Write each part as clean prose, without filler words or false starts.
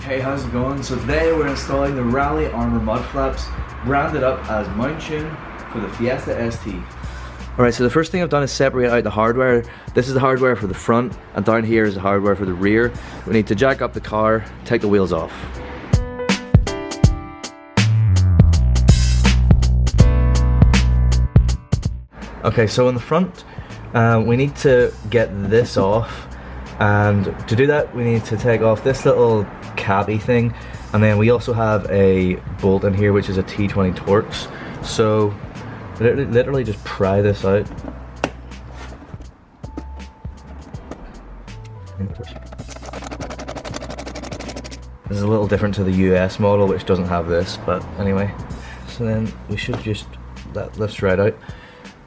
Hey, how's it going? So today we're installing the Rallyarmor mud flaps, branded up as Mountune for the Fiesta ST. Alright, so the first thing I've done is separate out the hardware. This is the hardware for the front, and down here is the hardware for the rear. We need to jack up the car, take the wheels off. Okay, so in the front, we need to get this off, and to do that we need to take off this little cappy thing, and then we also have a bolt in here which is a T20 Torx. So literally just pry this out. This is a little different to the US model, which doesn't have this, but anyway. So then we should just, that lifts right out.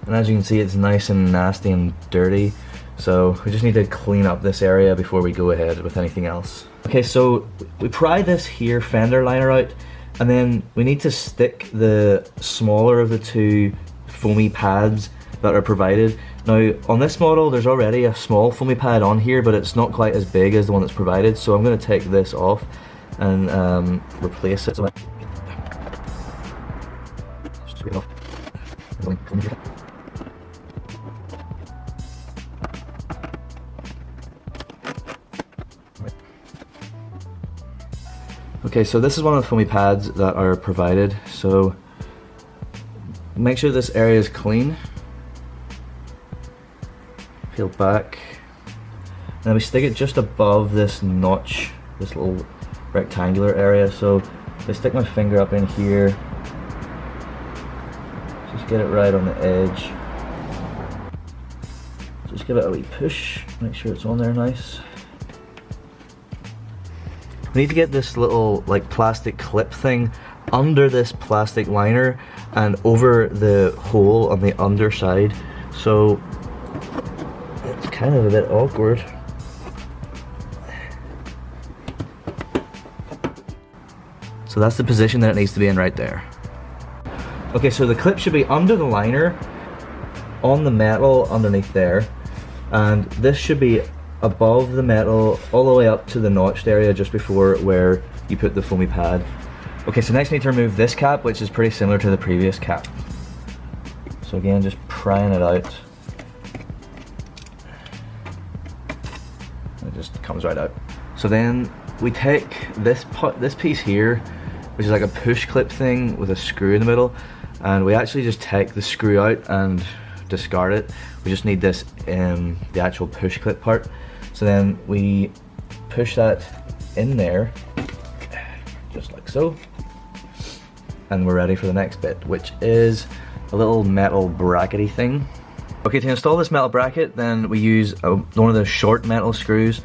And as you can see, it's nice and nasty and dirty. So we just need to clean up this area before we go ahead with anything else. Okay, so we pry this here fender liner out, and then we need to stick the smaller of the two foamy pads that are provided. Now on this model there's already a small foamy pad on here, but it's not quite as big as the one that's provided, so I'm going to take this off and replace it. Just take it off. Okay, so this is one of the foamy pads that are provided, so make sure this area is clean. Peel back. And then we stick it just above this notch, this little rectangular area. So I stick my finger up in here, just get it right on the edge. Just give it a wee push, make sure it's on there nice. We need to get this little like plastic clip thing under this plastic liner and over the hole on the underside, so it's kind of a bit awkward. So that's the position that it needs to be in right there. Okay, so the clip should be under the liner on the metal underneath there, and this should be above the metal all the way up to the notched area just before where you put the foamy pad. Okay, so next we need to remove this cap, which is pretty similar to the previous cap. So again, just prying it out. It just comes right out. So then we take this piece here, which is like a push clip thing with a screw in the middle, and we actually just take the screw out and discard it. We just need this the actual push clip part. So then we push that in there, just like so, and we're ready for the next bit, which is a little metal brackety thing. Okay, to install this metal bracket, then we use one of the short metal screws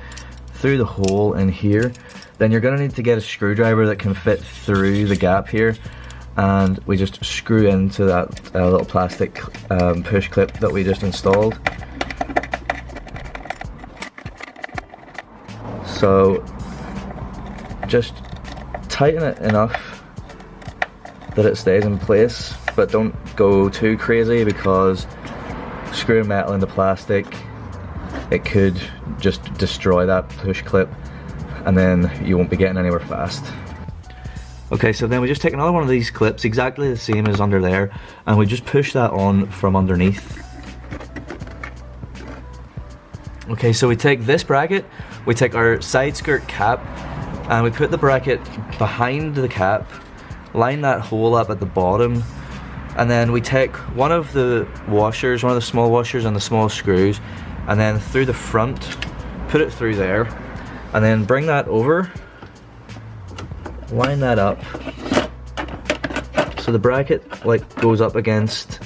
through the hole in here. Then you're going to need to get a screwdriver that can fit through the gap here, and we just screw into that little plastic push clip that we just installed. So just tighten it enough that it stays in place, but don't go too crazy, because screwing metal into plastic, it could just destroy that push clip and then you won't be getting anywhere fast. Okay, so then we just take another one of these clips, exactly the same as under there, and we just push that on from underneath. Okay, so we take this bracket, we take our side skirt cap, and we put the bracket behind the cap, line that hole up at the bottom, and then we take one of the washers, one of the small washers and the small screws, and then through the front, put it through there, and then bring that over, line that up, so the bracket like goes up against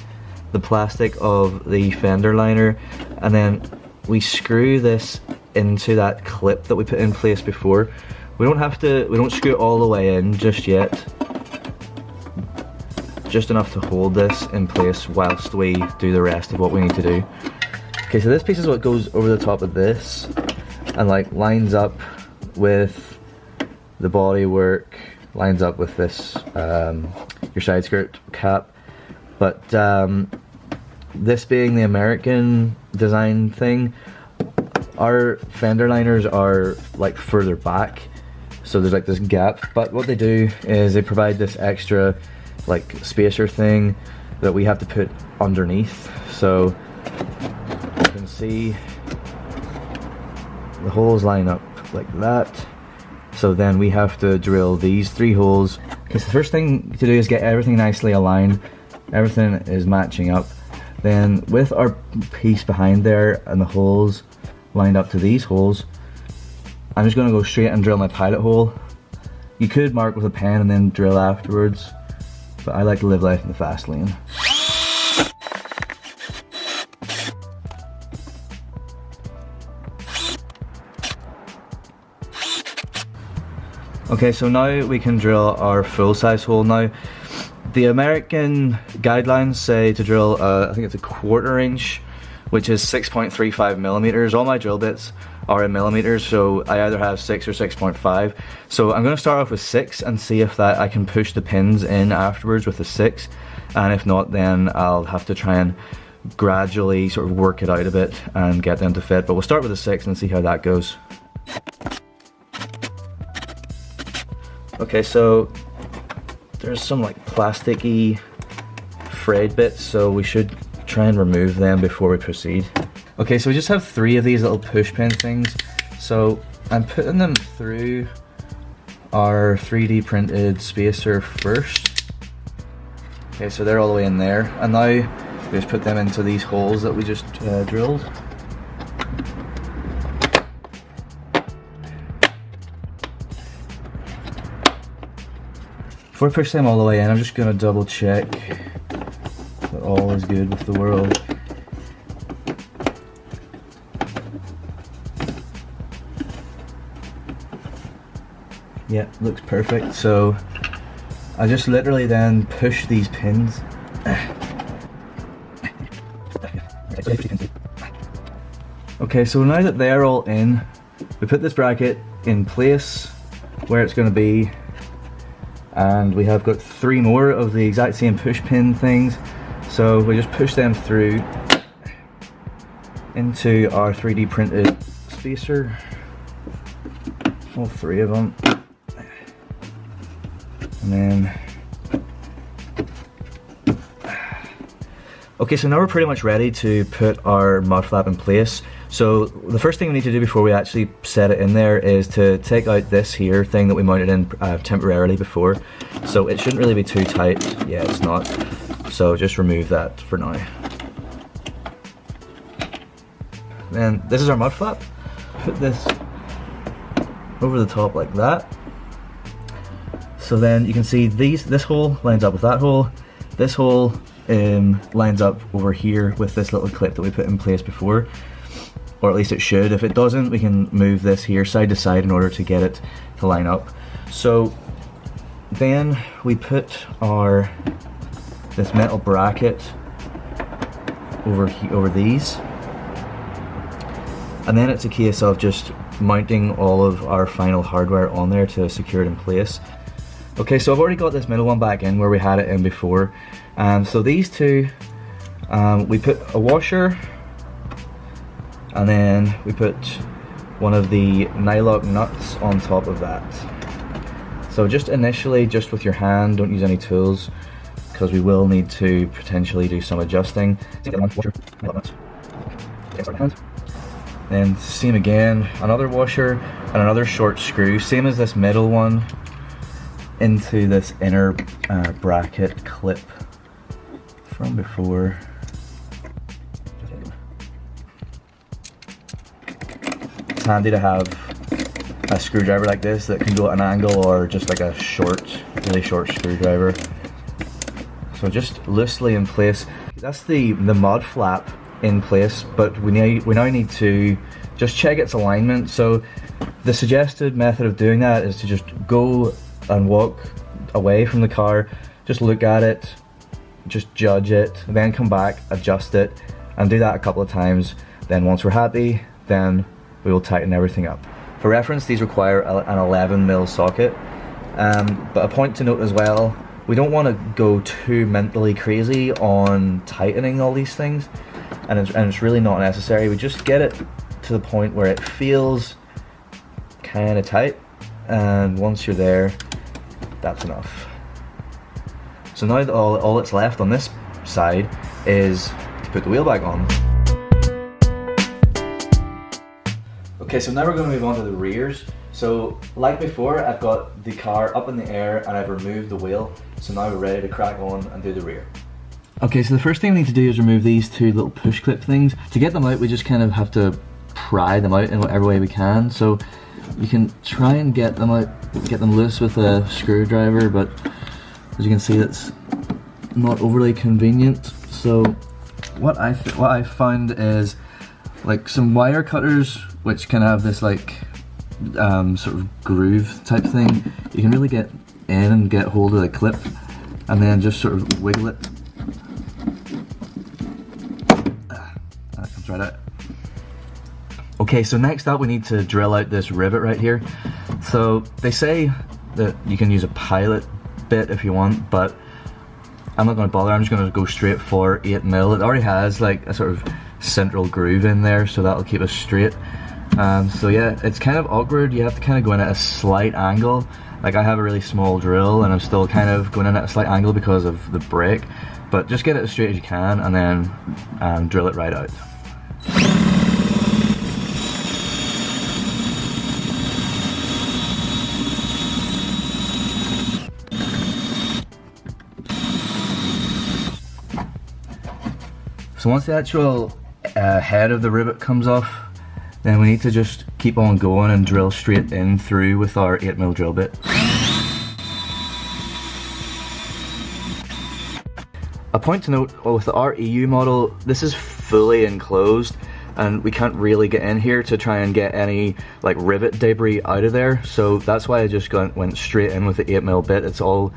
the plastic of the fender liner, and then we screw this into that clip that we put in place before. We don't screw it all the way in just yet, just enough to hold this in place whilst we do the rest of what we need to do. Okay, so this piece is what goes over the top of this and like lines up with the body work, lines up with this your side skirt cap, but this being the American design thing, our fender liners are like further back, so there's like this gap. But what they do is they provide this extra like spacer thing that we have to put underneath. So you can see the holes line up like that. So then we have to drill these 3 holes. Okay, so the first thing to do is get everything nicely aligned. Everything is matching up. Then with our piece behind there and the holes lined up to these holes, I'm just going to go straight and drill my pilot hole. You could mark with a pen and then drill afterwards, but I like to live life in the fast lane. Okay, so now we can drill our full size hole. Now, the American guidelines say to drill, I think it's a 1/4 inch, which is 6.35 millimeters. All my drill bits are in millimeters, so I either have 6 or 6.5. So I'm going to start off with 6 and see if that I can push the pins in afterwards with the 6, and if not, then I'll have to try and gradually sort of work it out a bit and get them to fit. But we'll start with the 6 and see how that goes. Okay, so there's some like plasticky frayed bits, so we should try and remove them before we proceed. Okay, so we just have 3 of these little push pin things. So I'm putting them through our 3D printed spacer first. Okay, so they're all the way in there. And now we just put them into these holes that we just drilled. Before I push them all the way in, I'm just going to double check that all is good with the world. Yeah, looks perfect. So I just literally then push these pins. Okay, so now that they're all in, we put this bracket in place where it's going to be. And we have got 3 more of the exact same push pin things. So we just push them through into our 3D printed spacer. All 3 of them. And then... Okay, so now we're pretty much ready to put our mud flap in place. So the first thing we need to do before we actually set it in there is to take out this here thing that we mounted in temporarily before. So it shouldn't really be too tight. Yeah, it's not. So just remove that for now. Then this is our mud flap. Put this over the top like that. So then you can see this hole lines up with that hole. This hole lines up over here with this little clip that we put in place before. Or at least it should. If it doesn't, we can move this here side to side in order to get it to line up. So then we put this metal bracket over these, and then it's a case of just mounting all of our final hardware on there to secure it in place. Okay, so I've already got this middle one back in where we had it in before. So these 2, we put a washer, and then we put one of the nylock nuts on top of that. So just initially, just with your hand, don't use any tools, because we will need to potentially do some adjusting. Then same again, another washer and another short screw, same as this middle one, into this inner bracket clip from before. It's handy to have a screwdriver like this that can go at an angle, or just like a really short screwdriver. So just loosely in place. That's the mud flap in place, but we now need to just check its alignment. So the suggested method of doing that is to just go and walk away from the car, just look at it, just judge it, then come back, adjust it, and do that a couple of times. Then once we're happy, then we will tighten everything up. For reference, these require an 11mm socket, but a point to note as well, we don't want to go too mentally crazy on tightening all these things, and it's really not necessary. We just get it to the point where it feels kind of tight, and once you're there, that's enough. So now that all that's left on this side is to put the wheel back on. Okay, so now we're going to move on to the rears. So like before, I've got the car up in the air and I've removed the wheel. So now we're ready to crack on and do the rear. Okay, so the first thing we need to do is remove these two little push clip things. To get them out, we just kind of have to pry them out in whatever way we can. So you can try and get them out, get them loose with a screwdriver, but as you can see, that's not overly convenient. So what I found is like some wire cutters, which can have this like sort of groove type thing. You can really get in and get hold of the clip and then just sort of wiggle it. That comes right out. Okay, so next up we need to drill out this rivet right here. So they say that you can use a pilot bit if you want, but I'm not going to bother. I'm just going to go straight for 8mm. It already has like a sort of central groove in there, so that'll keep us straight. So yeah, it's kind of awkward. You have to kind of go in at a slight angle. Like I have a really small drill and I'm still kind of going in at a slight angle because of the brake, but just get it as straight as you can and then drill it right out. So once the actual head of the rivet comes off, then we need to just keep on going and drill straight in through with our 8mm drill bit. A point to note, with our EU model, this is fully enclosed and we can't really get in here to try and get any like rivet debris out of there, so that's why I just went straight in with the 8mm bit. It's all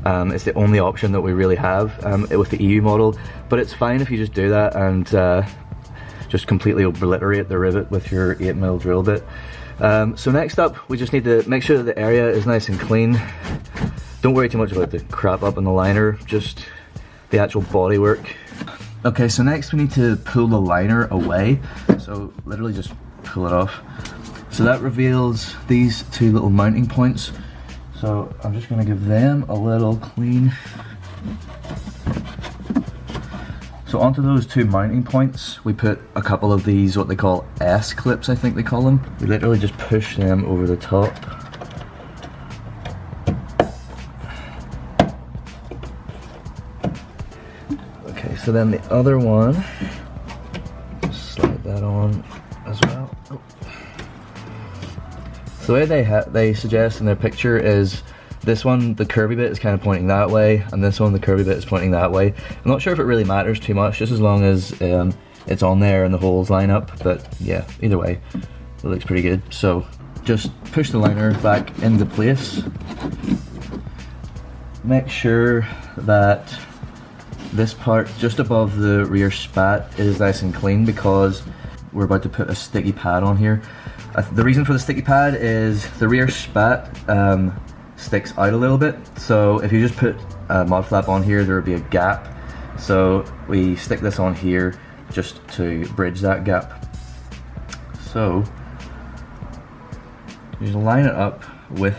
it's the only option that we really have with the EU model, but it's fine if you just do that and just completely obliterate the rivet with your 8mm drill bit. So next up, we just need to make sure that the area is nice and clean. Don't worry too much about the crap up in the liner, just the actual bodywork. Okay, so next we need to pull the liner away. So literally just pull it off. So that reveals these two little mounting points. So I'm just going to give them a little clean. So onto those two mounting points, we put a couple of these, what they call S-clips, I think they call them. We literally just push them over the top. Okay, so then the other one, slide that on as well. Oh. So the way they suggest in their picture is this one, the curvy bit is kind of pointing that way, and this one, the curvy bit is pointing that way. I'm not sure if it really matters too much, just as long as it's on there and the holes line up, but yeah, either way, it looks pretty good. So just push the liner back into place. Make sure that this part just above the rear spat is nice and clean because we're about to put a sticky pad on here. The reason for the sticky pad is the rear spat sticks out a little bit, so if you just put a mud flap on here, there would be a gap. So we stick this on here just to bridge that gap. So you just line it up with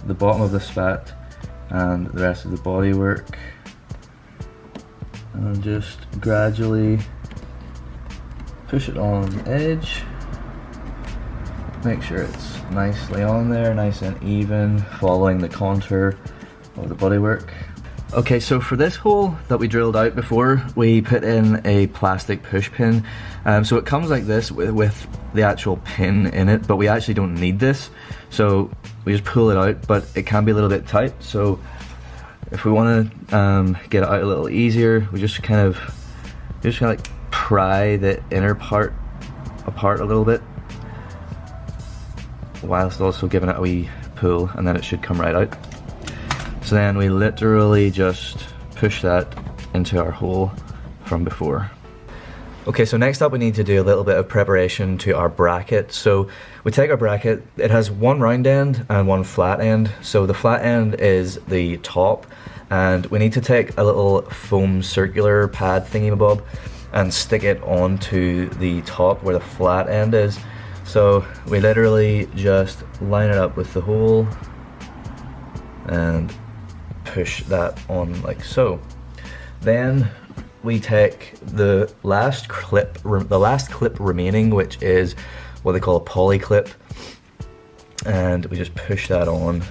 the bottom of the spat and the rest of the bodywork, and just gradually push it on the edge. Make sure it's nicely on there, nice and even, following the contour of the bodywork. Okay, so for this hole that we drilled out before, we put in a plastic push pin. So it comes like this with the actual pin in it, but we actually don't need this. So we just pull it out, but it can be a little bit tight. So if we want to get it out a little easier, we just kind of like pry the inner part apart a little bit, whilst also giving it a wee pull, and then it should come right out. So then we literally just push that into our hole from before. Okay, so next up we need to do a little bit of preparation to our bracket. So we take our bracket, it has one round end and one flat end. So the flat end is the top, and we need to take a little foam circular pad thingy-mabob and stick it onto the top where the flat end is. So we literally just line it up with the hole and push that on like so. Then we take the last clip remaining, which is what they call a poly clip, and we just push that on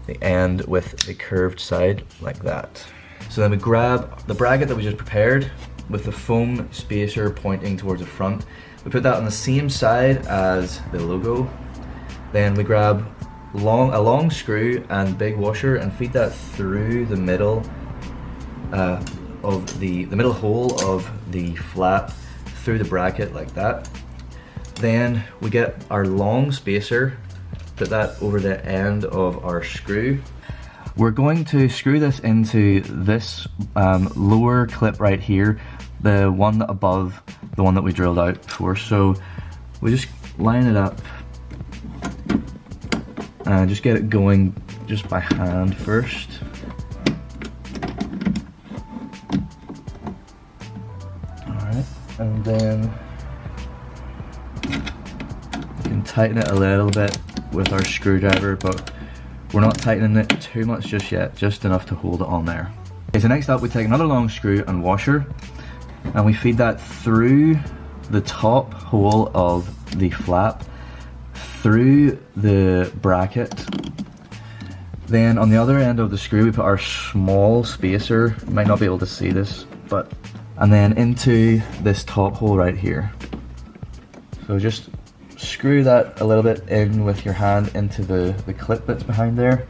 the end with the curved side like that. So then we grab the bracket that we just prepared with the foam spacer pointing towards the front. We put that on the same side as the logo. Then we grab a long screw and big washer and feed that through the middle of the middle hole of the flap through the bracket like that. Then we get our long spacer, put that over the end of our screw. We're going to screw this into this lower clip right here, the one above the one that we drilled out before. So we just line it up and just get it going just by hand first. Alright, and then we can tighten it a little bit with our screwdriver, but we're not tightening it too much just yet, just enough to hold it on there. Okay, so next up we take another long screw and washer and we feed that through the top hole of the flap, through the bracket. Then on the other end of the screw we put our small spacer, you might not be able to see this, and then into this top hole right here. So just screw that a little bit in with your hand into the clip that's behind there,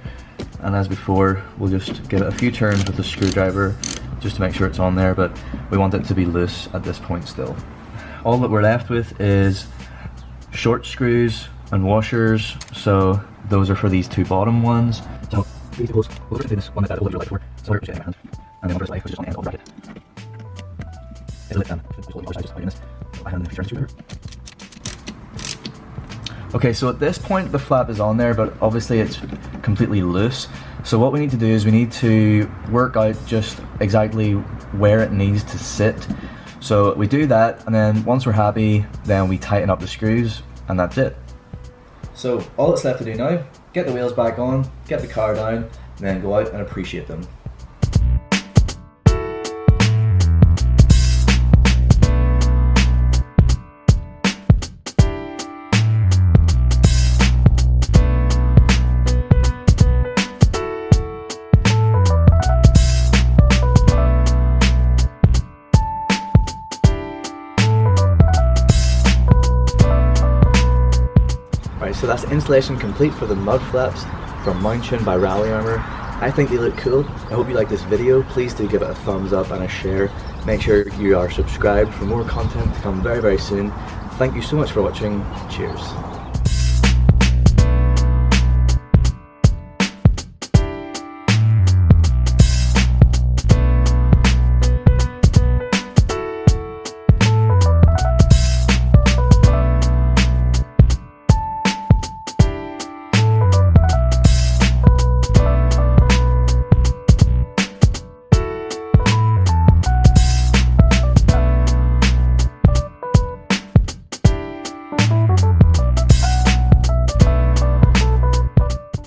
and as before we'll just give it a few turns with the screwdriver just to make sure it's on there, but we want it to be loose at this point still. All that we're left with is short screws and washers, so those are for these two bottom ones. So these holes, we'll do this one that will light for, so we're just getting my hand, and then one for the light, which is on the end of the bracket. It's a lit then, just this, my hand in the future screwdriver. Okay, so at this point the flap is on there, but obviously it's completely loose. So what we need to do is we need to work out just exactly where it needs to sit. So we do that, and then once we're happy, then we tighten up the screws, and that's it. So all that's left to do now, get the wheels back on, get the car down, and then go out and appreciate them. So that's installation complete for the mud flaps from Mountune by Rallyarmor. I think they look cool. I hope you like this video. Please do give it a thumbs up and a share. Make sure you are subscribed for more content to come very, very soon. Thank you so much for watching. Cheers.